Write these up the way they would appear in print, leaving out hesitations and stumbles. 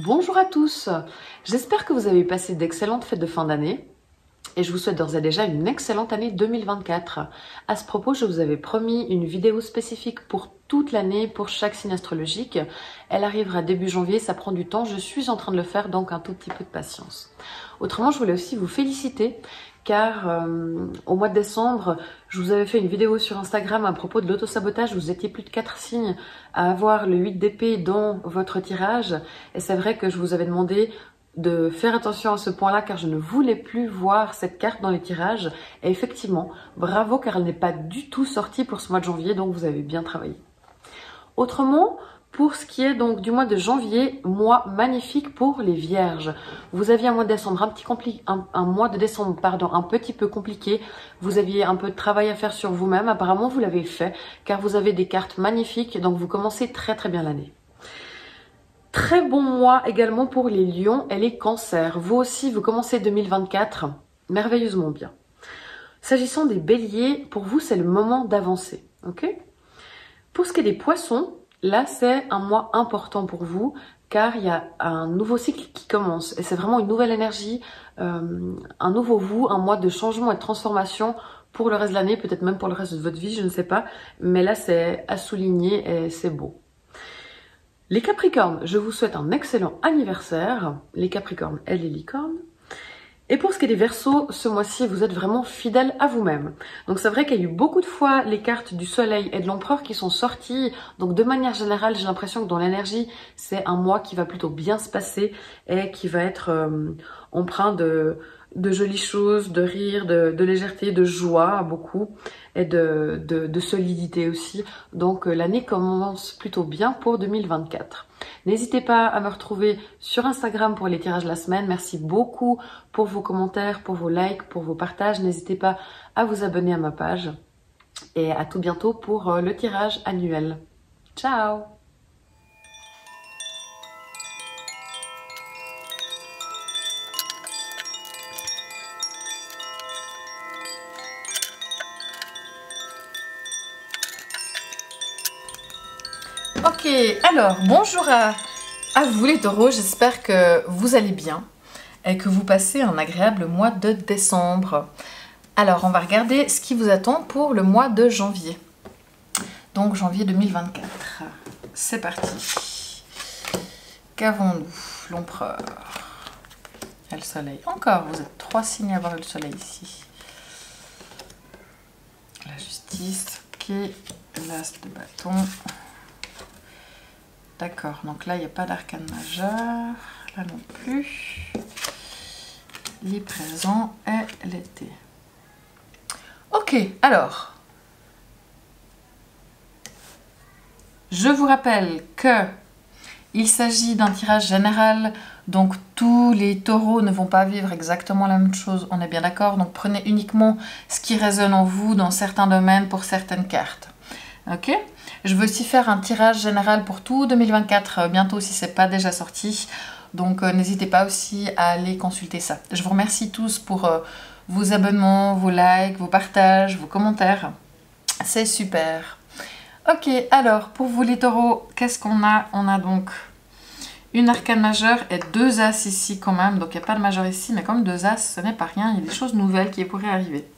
Bonjour à tous, j'espère que vous avez passé d'excellentes fêtes de fin d'année et je vous souhaite d'ores et déjà une excellente année 2024. À ce propos, je vous avais promis une vidéo spécifique pour toute l'année, pour chaque signe astrologique. Elle arrivera début janvier, ça prend du temps, je suis en train de le faire, donc un tout petit peu de patience. Autrement, je voulais aussi vous féliciter car au mois de décembre, je vous avais fait une vidéo sur Instagram à propos de l'autosabotage. Vous étiez plus de 4 signes à avoir le 8 d'épée dans votre tirage. Et c'est vrai que je vous avais demandé de faire attention à ce point-là car je ne voulais plus voir cette carte dans les tirages. Et effectivement, bravo car elle n'est pas du tout sortie pour ce mois de janvier, donc vous avez bien travaillé. Autrement, pour ce qui est donc du mois de janvier, mois magnifique pour les vierges. Vous aviez un mois de décembre un mois de décembre, pardon, un petit peu compliqué. Vous aviez un peu de travail à faire sur vous-même. Apparemment, vous l'avez fait car vous avez des cartes magnifiques. Donc, vous commencez très très bien l'année. Très bon mois également pour les lions et les cancers. Vous aussi, vous commencez 2024 merveilleusement bien. S'agissant des béliers, pour vous, c'est le moment d'avancer. Ok ? Pour ce qui est des poissons, là, c'est un mois important pour vous car il y a un nouveau cycle qui commence et c'est vraiment une nouvelle énergie, un nouveau vous, un mois de changement et de transformation pour le reste de l'année, peut-être même pour le reste de votre vie, je ne sais pas. Mais là, c'est à souligner et c'est beau. Les Capricornes, je vous souhaite un excellent anniversaire. Les Capricornes et les licornes. Et pour ce qui est des Verseaux, ce mois-ci, vous êtes vraiment fidèles à vous-même. Donc c'est vrai qu'il y a eu beaucoup de fois les cartes du Soleil et de l'Empereur qui sont sorties. Donc de manière générale, j'ai l'impression que dans l'énergie, c'est un mois qui va plutôt bien se passer et qui va être empreint de jolies choses, de rire, de légèreté, de joie beaucoup et de solidité aussi. Donc l'année commence plutôt bien pour 2024. N'hésitez pas à me retrouver sur Instagram pour les tirages de la semaine. Merci beaucoup pour vos commentaires, pour vos likes, pour vos partages. N'hésitez pas à vous abonner à ma page. Et à tout bientôt pour le tirage annuel. Ciao! Ok, alors bonjour à vous les taureaux, j'espère que vous allez bien et que vous passez un agréable mois de décembre. Alors on va regarder ce qui vous attend pour le mois de janvier. Donc janvier 2024, c'est parti. Qu'avons-nous? L'empereur et le soleil. Encore, vous êtes 3 signes à avoir le soleil ici. La justice, ok, l'as de bâton. D'accord, donc là, il n'y a pas d'arcane majeur, là non plus. Les présents et l'été. Ok, alors. Je vous rappelle que il s'agit d'un tirage général, donc tous les taureaux ne vont pas vivre exactement la même chose, on est bien d'accord. Donc prenez uniquement ce qui résonne en vous dans certains domaines pour certaines cartes. Ok ? Je veux aussi faire un tirage général pour tout 2024 bientôt si ce n'est pas déjà sorti. Donc n'hésitez pas aussi à aller consulter ça. Je vous remercie tous pour vos abonnements, vos likes, vos partages, vos commentaires. C'est super. Ok, alors pour vous les taureaux, qu'est-ce qu'on a? On a donc une arcane majeure et 2 as ici quand même. Donc il n'y a pas de majeur ici, mais comme 2 as, ce n'est pas rien. Il y a des choses nouvelles qui pourraient arriver.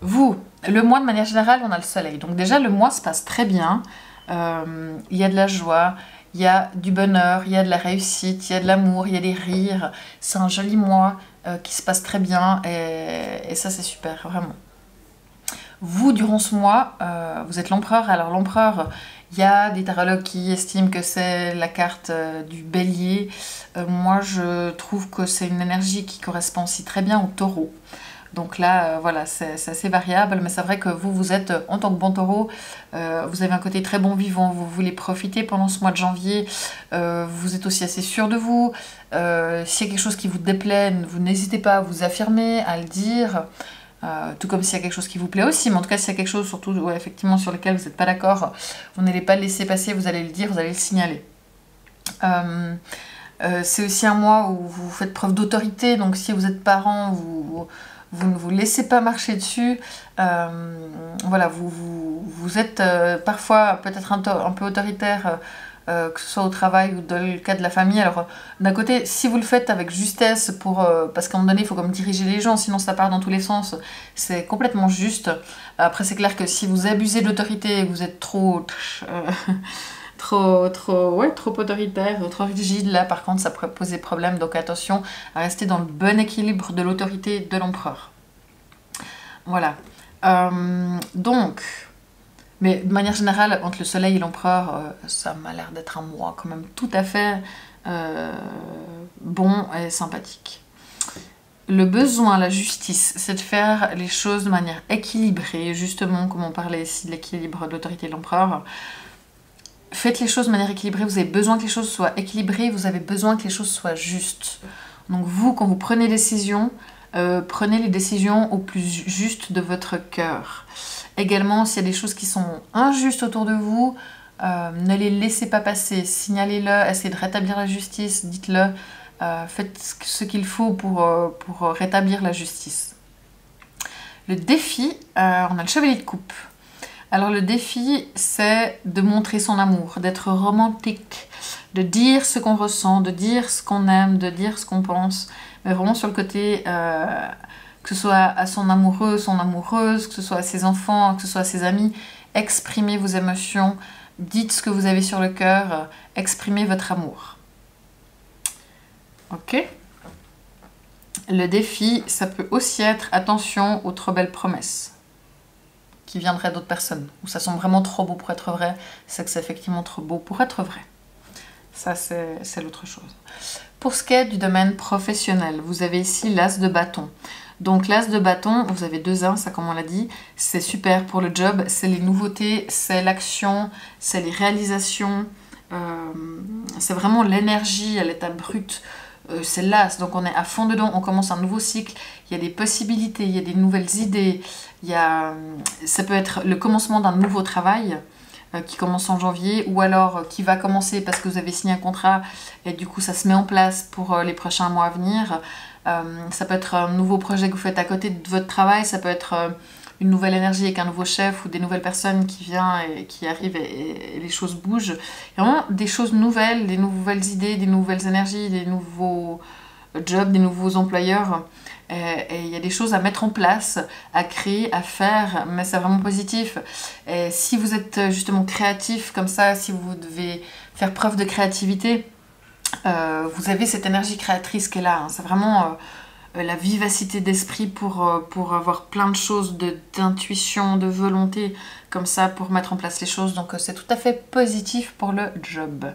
Vous, le mois de manière générale, on a le soleil. Donc déjà, le mois se passe très bien. Il y a de la joie, il y a du bonheur, il y a de la réussite, il y a de l'amour, il y a des rires. C'est un joli mois qui se passe très bien et ça, c'est super, vraiment. Vous, durant ce mois, vous êtes l'empereur. Alors l'empereur, il y a des tarologues qui estiment que c'est la carte du bélier. Moi, je trouve que c'est une énergie qui correspond aussi très bien au taureau. Donc là, voilà, c'est assez variable, mais c'est vrai que vous êtes, en tant que bon taureau, vous avez un côté très bon vivant, vous voulez profiter pendant ce mois de janvier, vous êtes aussi assez sûr de vous. S'il y a quelque chose qui vous déplaît, vous n'hésitez pas à vous affirmer, à le dire, tout comme s'il y a quelque chose qui vous plaît aussi, mais en tout cas, s'il y a quelque chose, surtout ouais, effectivement sur lequel vous n'êtes pas d'accord, vous n'allez pas le laisser passer, vous allez le dire, vous allez le signaler. C'est aussi un mois où vous faites preuve d'autorité, donc si vous êtes parent, vous ne vous laissez pas marcher dessus. Voilà, vous êtes parfois peut-être un peu autoritaire que ce soit au travail ou dans le cas de la famille. Alors d'un côté, si vous le faites avec justesse, parce qu'à un moment donné, il faut comme diriger les gens, sinon ça part dans tous les sens, c'est complètement juste. Après, c'est clair que si vous abusez de l'autorité et que vous êtes trop autoritaire, trop rigide, là par contre ça pourrait poser problème, donc attention à rester dans le bon équilibre de l'autorité de l'empereur. Voilà. Donc, mais de manière générale, entre le soleil et l'empereur, ça m'a l'air d'être un mois quand même tout à fait bon et sympathique. Le besoin, la justice, c'est de faire les choses de manière équilibrée, justement, comme on parlait ici de l'équilibre de l'autorité de l'empereur. Faites les choses de manière équilibrée, vous avez besoin que les choses soient équilibrées, vous avez besoin que les choses soient justes. Donc vous, quand vous prenez des décisions, prenez les décisions au plus juste de votre cœur. Également, s'il y a des choses qui sont injustes autour de vous, ne les laissez pas passer, signalez-le, essayez de rétablir la justice, dites-le, faites ce qu'il faut pour rétablir la justice. Le défi, on a le chevalier de coupe. Alors le défi, c'est de montrer son amour, d'être romantique, de dire ce qu'on ressent, de dire ce qu'on aime, de dire ce qu'on pense, mais vraiment sur le côté, que ce soit à son amoureux, son amoureuse, que ce soit à ses enfants, que ce soit à ses amis, exprimez vos émotions, dites ce que vous avez sur le cœur, exprimez votre amour. Ok ? Le défi, ça peut aussi être attention aux trop belles promesses qui viendraient d'autres personnes, où ça semble vraiment trop beau pour être vrai, c'est que c'est effectivement trop beau pour être vrai. Ça, c'est l'autre chose. Pour ce qui est du domaine professionnel, vous avez ici l'as de bâton. Donc l'as de bâton, vous avez 2 as, ça comme on l'a dit, c'est super pour le job, c'est les nouveautés, c'est l'action, c'est les réalisations, c'est vraiment l'énergie à l'état brut. C'est l'as, donc on est à fond dedans, on commence un nouveau cycle, il y a des possibilités, il y a des nouvelles idées, ça peut être le commencement d'un nouveau travail qui commence en janvier, ou alors qui va commencer parce que vous avez signé un contrat et du coup ça se met en place pour les prochains mois à venir. Ça peut être un nouveau projet que vous faites à côté de votre travail, ça peut être une nouvelle énergie avec un nouveau chef ou des nouvelles personnes qui viennent et qui arrivent et les choses bougent. Il y a vraiment des choses nouvelles, des nouvelles idées, des nouvelles énergies, des nouveaux jobs, des nouveaux employeurs. Et il y a des choses à mettre en place, à créer, à faire, mais c'est vraiment positif. Et si vous êtes justement créatif comme ça, si vous devez faire preuve de créativité, vous avez cette énergie créatrice qui est là. Hein. C'est vraiment la vivacité d'esprit pour avoir plein de choses, d'intuition, de volonté, comme ça, pour mettre en place les choses. Donc c'est tout à fait positif pour le job.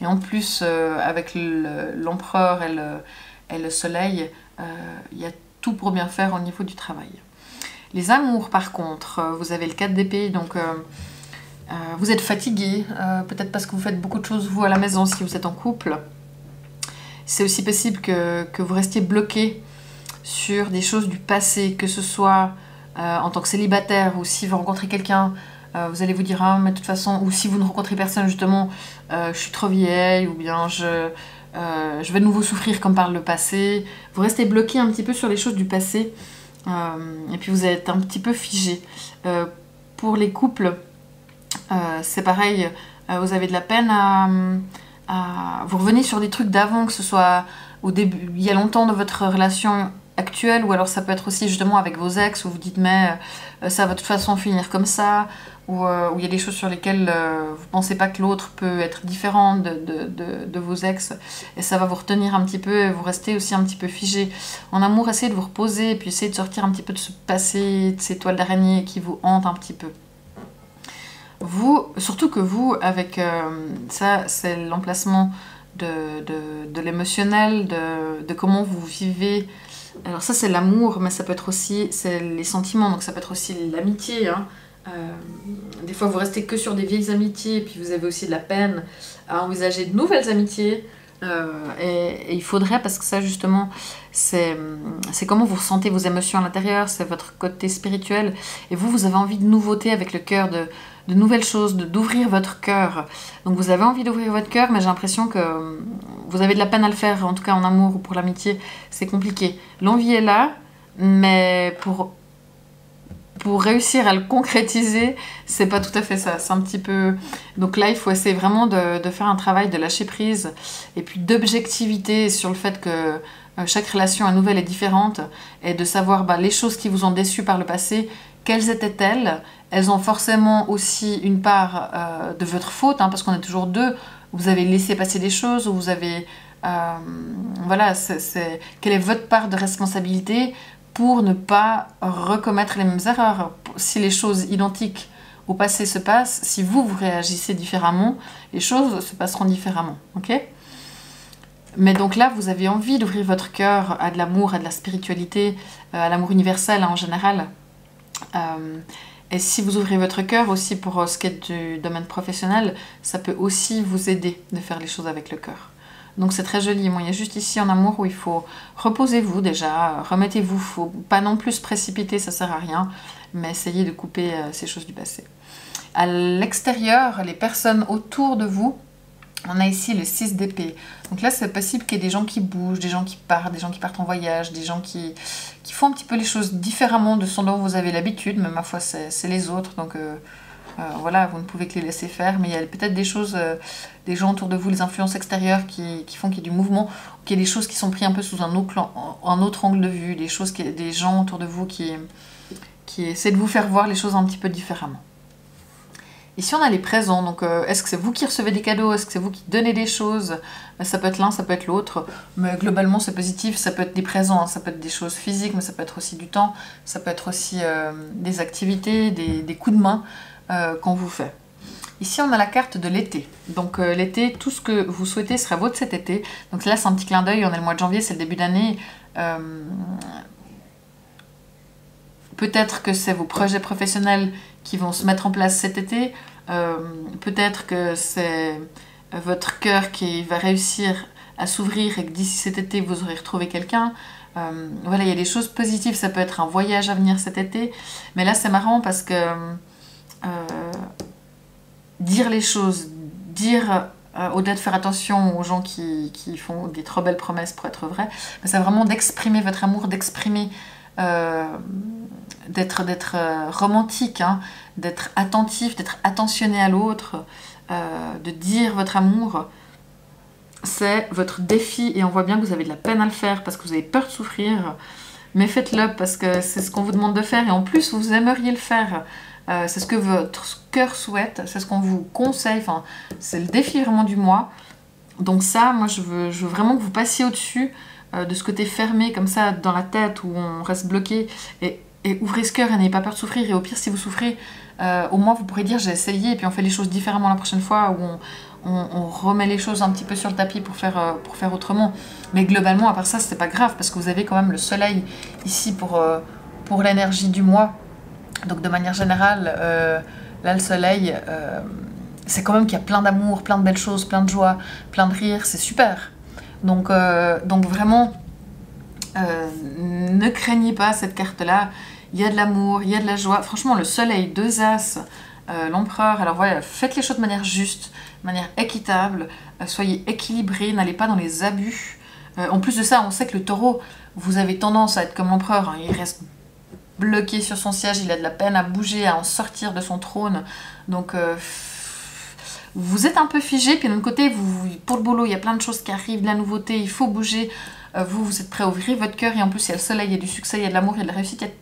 Et en plus, avec l'empereur et le soleil, il y a tout pour bien faire au niveau du travail. Les amours, par contre, vous avez le 4 d'épée, donc vous êtes fatigué, peut-être parce que vous faites beaucoup de choses, vous, à la maison, si vous êtes en couple. C'est aussi possible que vous restiez bloqué sur des choses du passé, que ce soit en tant que célibataire, ou si vous rencontrez quelqu'un, vous allez vous dire, ah, mais de toute façon, ou si vous ne rencontrez personne, justement, je suis trop vieille, ou bien je vais de nouveau souffrir comme par le passé. Vous restez bloqué un petit peu sur les choses du passé, et puis vous êtes un petit peu figé. Pour les couples, c'est pareil, vous avez de la peine vous revenez sur des trucs d'avant, que ce soit au début, il y a longtemps, de votre relation actuelle, ou alors ça peut être aussi justement avec vos ex, où vous dites mais ça va de toute façon finir comme ça, ou il y a des choses sur lesquelles vous pensez pas que l'autre peut être différent de vos ex, et ça va vous retenir un petit peu, et vous restez aussi un petit peu figé. En amour, essayez de vous reposer, et puis essayez de sortir un petit peu de ce passé, de ces toiles d'araignée qui vous hantent un petit peu. Vous, surtout que vous, avec ça, c'est l'emplacement de l'émotionnel, de comment vous vivez. Alors ça, c'est l'amour, mais ça peut être aussi les sentiments, donc ça peut être aussi l'amitié. Hein. Des fois, vous restez que sur des vieilles amitiés, puis vous avez aussi de la peine à envisager de nouvelles amitiés. Et il faudrait, parce que ça, justement, c'est comment vous ressentez vos émotions à l'intérieur, c'est votre côté spirituel. Et vous avez envie de nouveautés avec le cœur, de nouvelles choses, d'ouvrir votre cœur. Donc vous avez envie d'ouvrir votre cœur, mais j'ai l'impression que vous avez de la peine à le faire, en tout cas en amour ou pour l'amitié, c'est compliqué. L'envie est là, mais pour pour réussir à le concrétiser, c'est pas tout à fait ça. C'est un petit peu... Donc là, il faut essayer vraiment de faire un travail de lâcher prise et puis d'objectivité sur le fait que chaque relation à nouvelle est différente et de savoir les choses qui vous ont déçu par le passé, quelles étaient-elles? Elles ont forcément aussi une part de votre faute, hein, parce qu'on est toujours deux. Vous avez laissé passer des choses, ou vous avez... voilà, quelle est votre part de responsabilité pour ne pas recommettre les mêmes erreurs? Si les choses identiques au passé se passent, si vous réagissez différemment, les choses se passeront différemment, ok? Mais donc là, vous avez envie d'ouvrir votre cœur à de l'amour, à de la spiritualité, à l'amour universel en général. Et si vous ouvrez votre cœur aussi pour ce qui est du domaine professionnel, ça peut aussi vous aider de faire les choses avec le cœur. Donc c'est très joli. Moi, il y a juste ici en amour où il faut reposez-vous déjà, remettez-vous, faut pas non plus se précipiter, ça sert à rien, mais essayez de couper ces choses du passé. À l'extérieur, les personnes autour de vous, on a ici le 6 d'épée. Donc là, c'est possible qu'il y ait des gens qui bougent, des gens qui partent en voyage, des gens qui font un petit peu les choses différemment de ce dont vous avez l'habitude, mais ma foi, c'est les autres. Donc voilà, vous ne pouvez que les laisser faire. Mais il y a peut-être des choses, des gens autour de vous, les influences extérieures qui font qu'il y ait du mouvement, qu'il y ait des choses qui sont prises un peu sous un autre angle de vue, des gens autour de vous qui essaient de vous faire voir les choses un petit peu différemment. Ici, on a les présents. Donc, est-ce que c'est vous qui recevez des cadeaux? Est-ce que c'est vous qui donnez des choses? Ça peut être l'un, ça peut être l'autre. Mais globalement, c'est positif. Ça peut être des présents, hein. Ça peut être des choses physiques, mais ça peut être aussi du temps. Ça peut être aussi des activités, des coups de main qu'on vous fait. Ici, on a la carte de l'été. Donc, l'été, tout ce que vous souhaitez sera vôtre cet été. Donc là, c'est un petit clin d'œil. On est le mois de janvier, c'est le début d'année. Peut-être que c'est vos projets professionnels qui vont se mettre en place cet été. Peut-être que c'est votre cœur qui va réussir à s'ouvrir et que d'ici cet été, vous aurez retrouvé quelqu'un. Voilà, il y a des choses positives. Ça peut être un voyage à venir cet été. Mais là, c'est marrant parce que dire les choses, au-delà de faire attention aux gens qui font des trop belles promesses pour être vraies, c'est vraiment d'exprimer votre amour, d'exprimer... d'être romantique, hein, d'être attentif, d'être attentionné à l'autre, de dire votre amour, c'est votre défi et on voit bien que vous avez de la peine à le faire parce que vous avez peur de souffrir, mais faites-le parce que c'est ce qu'on vous demande de faire et en plus vous aimeriez le faire. C'est ce que votre cœur souhaite, c'est ce qu'on vous conseille, enfin, c'est le défi vraiment du mois. Donc ça, moi je veux vraiment que vous passiez au-dessus de ce côté fermé comme ça dans la tête où on reste bloqué et ouvrez ce cœur et n'ayez pas peur de souffrir. Et au pire, si vous souffrez, au moins vous pourrez dire j'ai essayé et puis on fait les choses différemment la prochaine fois où on remet les choses un petit peu sur le tapis pour faire autrement. Mais globalement, à part ça, c'est pas grave parce que vous avez quand même le soleil ici pour l'énergie du mois. Donc de manière générale, là le soleil, c'est quand même qu'il y a plein d'amour, plein de belles choses, plein de joie, plein de rire, c'est super. Donc vraiment, ne craignez pas cette carte-là. Il y a de l'amour, il y a de la joie. Franchement, le soleil, 2 as, l'empereur. Alors voilà, faites les choses de manière juste, de manière équitable. Soyez équilibrés, n'allez pas dans les abus. En plus de ça, on sait que le taureau, vous avez tendance à être comme l'empereur. Hein, il reste bloqué sur son siège, il a de la peine à bouger, à en sortir de son trône. Donc... vous êtes un peu figé, puis d'un autre côté, pour le boulot, il y a plein de choses qui arrivent, de la nouveauté, il faut bouger. Vous êtes prêt à ouvrir votre cœur, et en plus, il y a le soleil, il y a du succès, il y a de l'amour, il y a de la réussite, il y a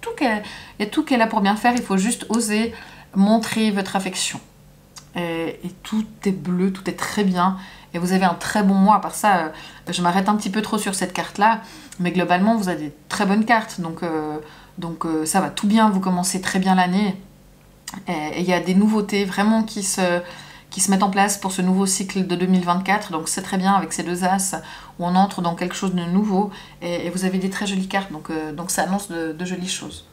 tout qui est là pour bien faire. Il faut juste oser montrer votre affection. Et tout est bleu, tout est très bien. Et vous avez un très bon mois. À part ça, je m'arrête un petit peu trop sur cette carte-là, mais globalement, vous avez des très bonnes cartes. Donc ça va tout bien, vous commencez très bien l'année. Et il y a des nouveautés vraiment qui se mettent en place pour ce nouveau cycle de 2024. Donc c'est très bien avec ces 2 as où on entre dans quelque chose de nouveau et vous avez des très jolies cartes. Donc ça annonce de jolies choses.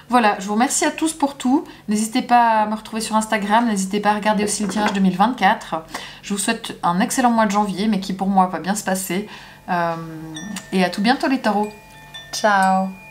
Voilà, je vous remercie à tous pour tout. N'hésitez pas à me retrouver sur Instagram. N'hésitez pas à regarder aussi le tirage 2024. Je vous souhaite un excellent mois de janvier, mais qui pour moi va bien se passer. Et à tout bientôt les taureaux. Ciao!